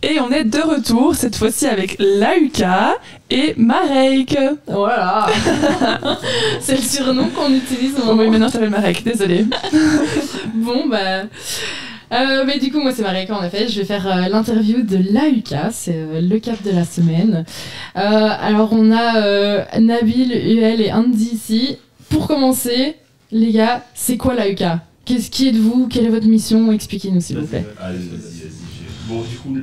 Et on est de retour, cette fois-ci avec Lauka et Marek. Voilà. C'est le surnom qu'on utilise. Oh, oui, maintenant je t'appelle Marek, désolée. Bon, mais du coup, moi c'est Marek, en effet. Je vais faire l'interview de Lauka, c'est le cap de la semaine. Alors, on a Nabil, UL et Andy ici. Pour commencer, les gars, c'est quoi Lauka ? Qui êtes-vous ? Quelle est votre mission ? Expliquez-nous, s'il vous plaît. Allez, vas-y. Bon, du coup,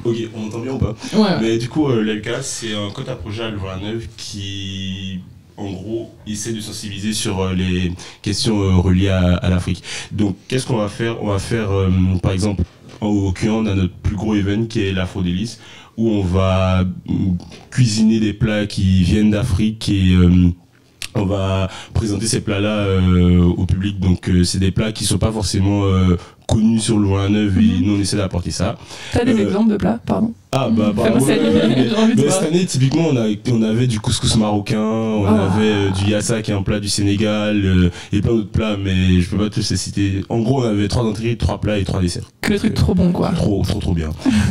ok, on entend bien ou pas ? Ouais. Mais du coup, l'LK, c'est un code à projet à Louvain-la-Neuve qui, en gros, essaie de sensibiliser sur les questions reliées à l'Afrique. Donc, qu'est-ce qu'on va faire ? On va faire, par exemple, au Cuyan, on a notre plus gros event qui est l'Afro Délice, où on va cuisiner des plats qui viennent d'Afrique et on va présenter ces plats-là au public. Donc, c'est des plats qui sont pas forcément connus sur Louvain-la-Neuve et nous, on essaie d'apporter ça. T'as des exemples de plats, pardon ? Ah bah mais cette année typiquement on avait du couscous marocain, on avait du yassa qui est un plat du Sénégal et plein d'autres plats, mais je peux pas tous les citer. En gros on avait 3 entrées, 3 plats et 3 desserts. Que le truc trop bon quoi. Trop bien.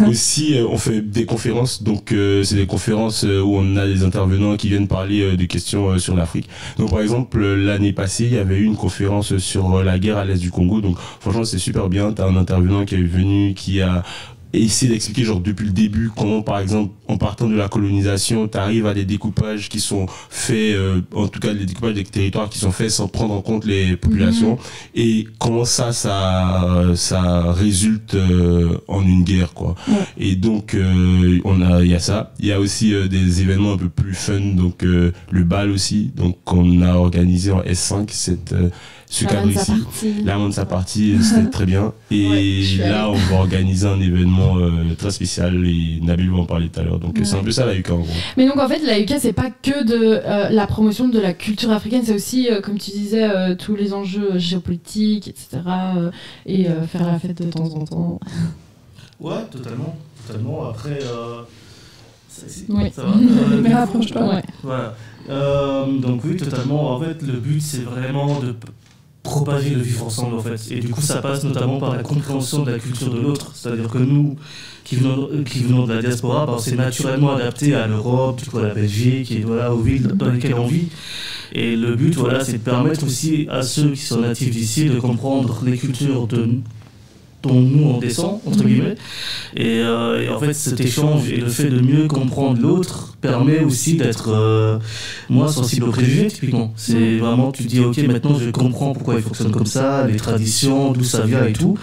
Aussi on fait des conférences, donc c'est des conférences où on a des intervenants qui viennent parler des questions sur l'Afrique. Donc par exemple l'année passée il y avait eu une conférence sur la guerre à l'est du Congo, donc franchement c'est super bien. T'as un intervenant qui est venu qui a essayer d'expliquer genre depuis le début comment par exemple en partant de la colonisation tu arrives à des découpages qui sont faits en tout cas des découpages des territoires qui sont faits sans prendre en compte les populations et comment ça résulte en une guerre quoi. Et donc il y a ça, il y a aussi des événements un peu plus fun, donc le bal aussi, donc on a organisé en S5 cette ce cadre ici, la Mansa Party, c'était très bien. Et là, on va organiser un événement très spécial et Nabil va en parler tout à l'heure. Donc c'est un peu ça la UK en gros. Mais donc en fait, la UK, c'est pas que de la promotion de la culture africaine, c'est aussi, comme tu disais, tous les enjeux géopolitiques, etc. Et faire la fête de temps en temps. Ouais, totalement. Après, oui. Ça va. Mais rapproche-toi. Ouais. Voilà. Donc oui, totalement. En fait, le but, c'est vraiment de propager le vivre ensemble en fait, et du coup ça passe notamment par la compréhension de la culture de l'autre, c'est-à-dire que nous qui venons de la diaspora, on s'est naturellement adapté à l'Europe, du coup à la Belgique et voilà, aux villes dans lesquelles on vit, et le but voilà c'est de permettre aussi à ceux qui sont natifs d'ici de comprendre les cultures dont nous on descend entre guillemets, et en fait cet échange et le fait de mieux comprendre l'autre permet aussi d'être moins sensible aux préjugés typiquement. C'est vraiment, tu dis ok maintenant je comprends pourquoi il fonctionne comme ça, les traditions, d'où ça vient et tout,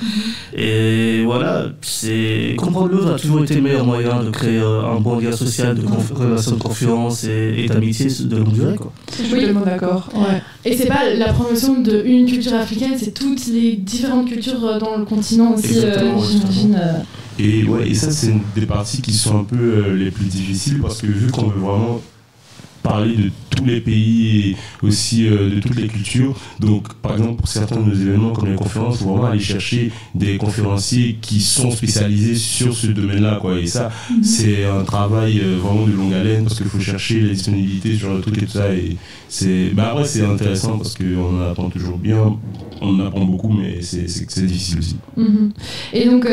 et voilà, c'est comprendre l'autre a toujours été le meilleur moyen de créer un bon lien social, de relation de confiance et d'amitié de longue durée quoi. Je suis totalement d'accord. Ouais. Et c'est pas la promotion d'une culture africaine, c'est toutes les différentes cultures dans le continent aussi, j'imagine. Et ça, c'est une des parties qui sont un peu les plus difficiles parce que vu qu'on veut vraiment parler de tous les pays et aussi de toutes les cultures, donc par exemple pour certains de nos événements comme les conférences, il faut vraiment aller chercher des conférenciers qui sont spécialisés sur ce domaine-là quoi. Et ça c'est un travail vraiment de longue haleine parce qu'il faut chercher la disponibilité sur le truc et tout ça, et c'est après c'est intéressant parce qu'on apprend toujours bien, on apprend beaucoup, mais c'est difficile aussi. Et donc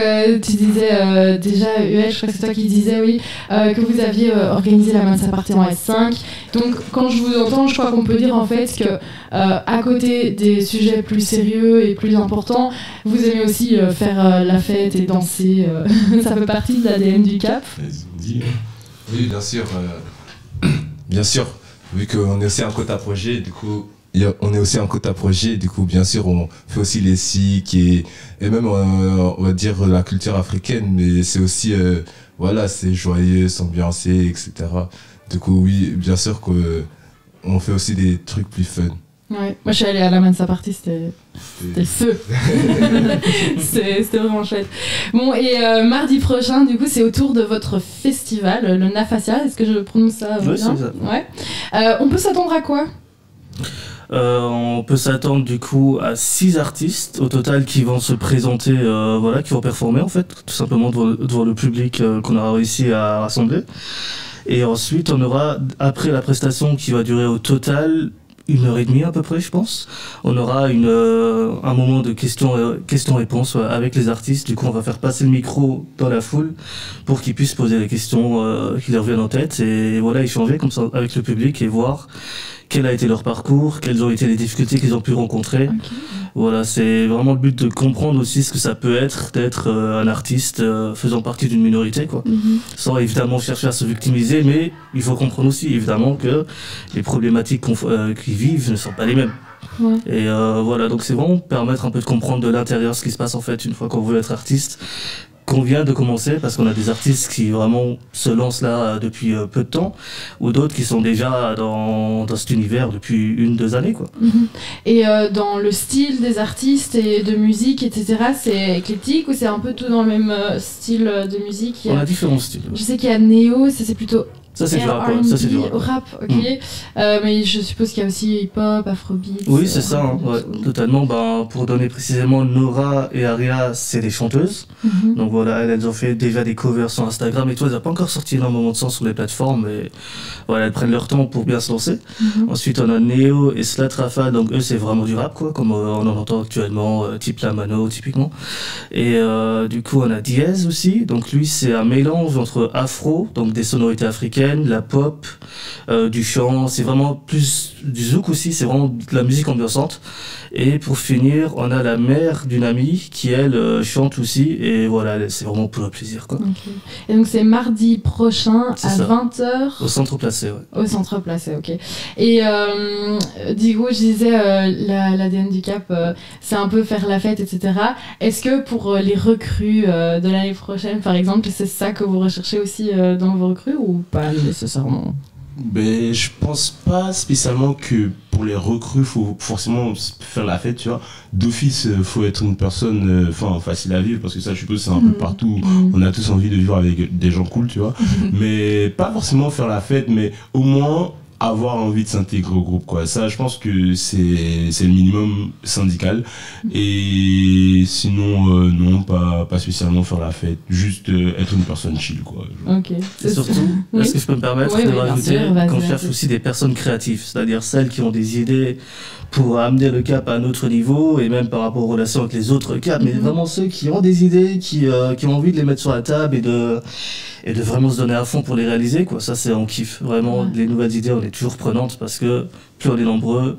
tu disais déjà UL, je crois que c'est toi qui disais que vous aviez organisé la Mansa Party en S5. Donc quand je vous entends, je crois qu'on peut dire en fait que à côté des sujets plus sérieux et plus importants, vous aimez aussi faire la fête et danser. Ça fait partie de l'ADN du Cap. Oui, bien sûr. Bien sûr, vu qu'on est aussi un quota projet, du coup, bien sûr, on fait aussi les sikhs et même, on va dire, la culture africaine, mais c'est aussi, voilà, c'est joyeux, s'ambiancer, etc. Du coup, oui, bien sûr qu'on fait aussi des trucs plus fun. Ouais. Moi, je suis allée à la Mansa Party, c'était feu. C'était vraiment chouette. Bon, et mardi prochain, du coup, c'est autour de votre festival, le Nafasia. Est-ce que je prononce ça bien ? Oui, c'est ça. Ouais. On peut s'attendre à quoi ? On peut s'attendre du coup à 6 artistes au total qui vont se présenter, qui vont performer en fait, tout simplement devant le public qu'on aura réussi à rassembler. Et ensuite, on aura, après la prestation qui va durer au total 1h30 à peu près, je pense. On aura un moment de questions-réponses avec les artistes. Du coup, on va faire passer le micro dans la foule pour qu'ils puissent poser les questions qui leur viennent en tête et voilà, échanger comme ça avec le public et voir quel a été leur parcours, quelles ont été les difficultés qu'ils ont pu rencontrer. Okay. Voilà, c'est vraiment le but de comprendre aussi ce que ça peut être d'être un artiste faisant partie d'une minorité, quoi. Sans évidemment chercher à se victimiser, mais il faut comprendre aussi évidemment que les problématiques qu'ils vivent ne sont pas les mêmes. Ouais. Et voilà, donc c'est vraiment permettre un peu de comprendre de l'intérieur ce qui se passe en fait une fois qu'on veut être artiste. Qu'on vient de commencer parce qu'on a des artistes qui vraiment se lancent là depuis peu de temps ou d'autres qui sont déjà dans cet univers depuis 1-2 années, quoi. Et dans le style des artistes et de musique, etc., c'est éclectique ou c'est un peu tout dans le même style de musique? On a différents styles. Je sais qu'il y a Néo, ça c'est plutôt... Ça c'est du rap, quoi. Ça c'est du rap. Ok. Mais je suppose qu'il y a aussi hip-hop, afrobeat. Oui, c'est ça, hein, ouais, totalement. Pour donner précisément, Nora et Aria, c'est des chanteuses. Donc voilà, elles ont fait déjà des covers sur Instagram et tout. Elles n'ont pas encore sorti énormément de sons sur les plateformes, mais voilà, elles prennent leur temps pour bien se lancer. Ensuite, on a Neo et Slatrafa, donc eux, c'est vraiment du rap, quoi, comme on en entend actuellement, type La Mano, typiquement. Et du coup, on a Diaz aussi. Donc lui, c'est un mélange entre afro, donc des sonorités africaines, la pop, du chant, c'est vraiment plus du zouk aussi, c'est vraiment de la musique ambiançante. Et pour finir, on a la mère d'une amie qui elle chante aussi et voilà, c'est vraiment pour le plaisir, quoi. Okay. Et donc c'est mardi prochain à 20h au Centre Placé, ouais. Au Centre Placé, ok. Et du coup, je disais l'ADN du Cap, c'est un peu faire la fête, etc. Est-ce que pour les recrues de l'année prochaine, par exemple, c'est ça que vous recherchez aussi dans vos recrues ou pas nécessairement? Ben, je pense pas spécialement que pour les recrues, faut forcément faire la fête, tu vois. D'office, faut être une personne facile à vivre, parce que ça, je suppose, c'est un peu partout. On a tous envie de vivre avec des gens cool, tu vois. Mais pas forcément faire la fête, mais au moins avoir envie de s'intégrer au groupe, quoi. Ça, je pense que c'est le minimum syndical. Et sinon, non, pas spécialement faire la fête. Juste être une personne chill, quoi. Ok. Et surtout, est-ce que je peux me permettre de rajouter qu'on cherche aussi des personnes créatives, c'est-à-dire celles qui ont des idées pour amener le Cap à un autre niveau et même par rapport aux relations avec les autres Cap, mais vraiment ceux qui ont des idées, qui ont envie de les mettre sur la table et de vraiment se donner à fond pour les réaliser, quoi. Ça, c'est on kiffe. Vraiment, les nouvelles idées, on est toujours prenantes parce que plus on est nombreux,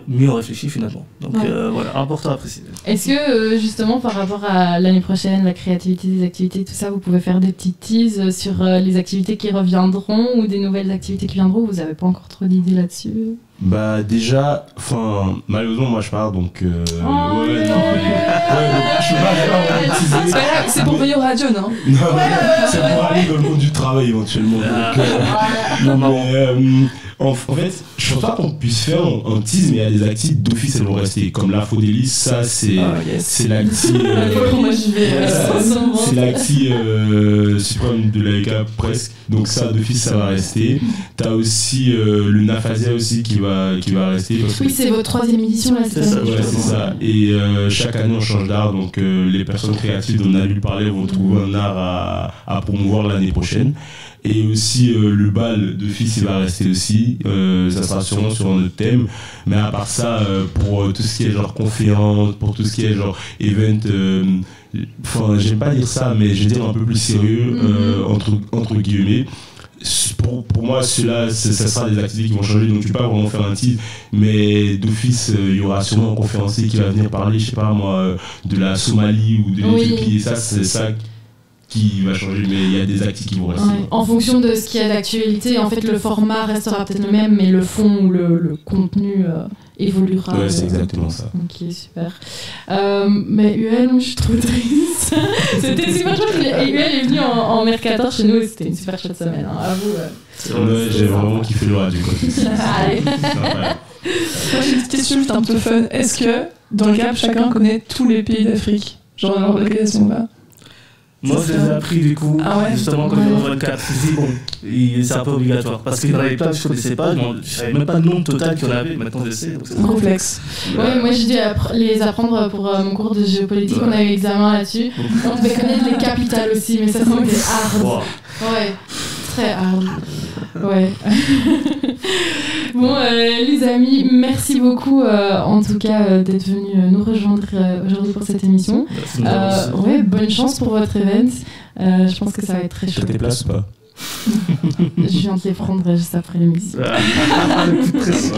mieux on réfléchit finalement. Donc voilà, important à préciser. Est-ce que justement par rapport à l'année prochaine, la créativité des activités, tout ça, vous pouvez faire des petites teases sur les activités qui reviendront ou des nouvelles activités qui viendront? Vous n'avez pas encore trop d'idées là-dessus? Bah déjà, malheureusement moi je pars donc c'est pour venir au radio, non? Non, c'est pour aller dans le monde du travail éventuellement. En fait, je pense pas qu'on puisse faire un tease, mais il y a des actifs d'office, elles vont rester. Comme l'Infodélice, ça c'est l'acti. C'est l'acti suprême de l'AEK presque. Donc ça d'office ça va rester. T'as aussi le Nafasia aussi qui va rester. Oui, c'est votre 3e édition là. C'est ça, ouais, c'est ça. Et chaque année on change d'art, donc les personnes créatives dont on a lu parler vont trouver un art à promouvoir l'année prochaine. Et aussi le bal de fils il va rester aussi, ça sera sûrement sur un autre thème, mais à part ça pour tout ce qui est genre conférence, pour tout ce qui est genre event, j'aime pas dire ça mais je vais dire un peu plus sérieux entre guillemets. Pour moi, ceux-là, ça sera des activités qui vont changer, donc je ne vais pas vraiment faire un titre, mais d'office, il y aura sûrement un conférencier qui va venir parler, je sais pas moi, de la Somalie ou de l'Éthiopie, et ça, c'est ça qui va changer, mais il y a des actifs qui vont rester. Ouais. En fonction de ce qu'il y a d'actualité, en fait, le format restera peut-être le même, mais le fond ou le contenu évoluera. Ouais, c'est exactement ça. Ok, super. Mais UL, je suis trop triste. C'était super chouette. Et UL est venu en Mercator chez nous et c'était une super chouette semaine. Hein, à vous. Ouais, j'ai vraiment kiffé le radio. Allez. Moi, j'ai une petite question juste un peu fun. Est-ce que dans le Cap, chacun connaît tous les pays d'Afrique? Genre dans l'organisation ou pas? Moi, je les ai appris du coup, justement, quand je le 4. Je dis, bon, c'est un peu obligatoire. Parce qu'il y en avait plein que je ne connaissais pas, je savais même pas le nombre total qu'il y en avait, maintenant je sais. Complexe. Ouais, moi j'ai dû les apprendre pour mon cours de géopolitique, on a eu examen là-dessus. On devait connaître les capitales aussi, mais ça semble hard. Ouais, très hard. Ouais. Bon, les amis, merci beaucoup en tout cas d'être venus nous rejoindre aujourd'hui pour cette émission. Ouais, bonne chance pour votre event. Je pense que ça va être très T'as chouette. tes places ou pas? Je viens de les prendre juste après l'émission. Le coup de pression.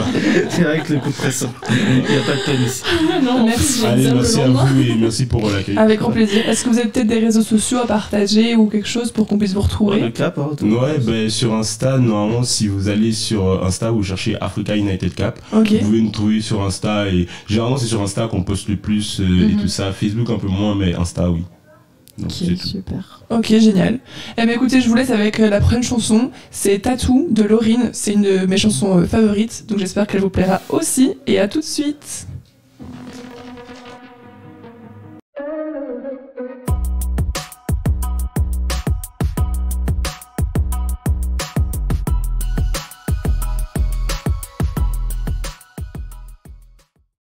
Direct le coup de pression. Il n'y a pas de thème ici. Non, merci. Allez, merci à vous et merci pour l'accueil. Avec grand plaisir. Est-ce que vous avez peut-être des réseaux sociaux à partager ou quelque chose pour qu'on puisse vous retrouver? Le cap, hein, Ouais, ben sur Insta, normalement, si vous allez sur Insta, vous cherchez Africa United Cap, Ok. vous pouvez nous trouver sur Insta. Et généralement, c'est sur Insta qu'on poste le plus et tout ça. Facebook un peu moins, mais Insta, oui. Donc, c'est Ok, tout. super. Ok, génial. Eh bien écoutez, je vous laisse avec la prochaine chanson. C'est Tattoo de Laurine. C'est une de mes chansons favorites. Donc j'espère qu'elle vous plaira aussi. Et à tout de suite.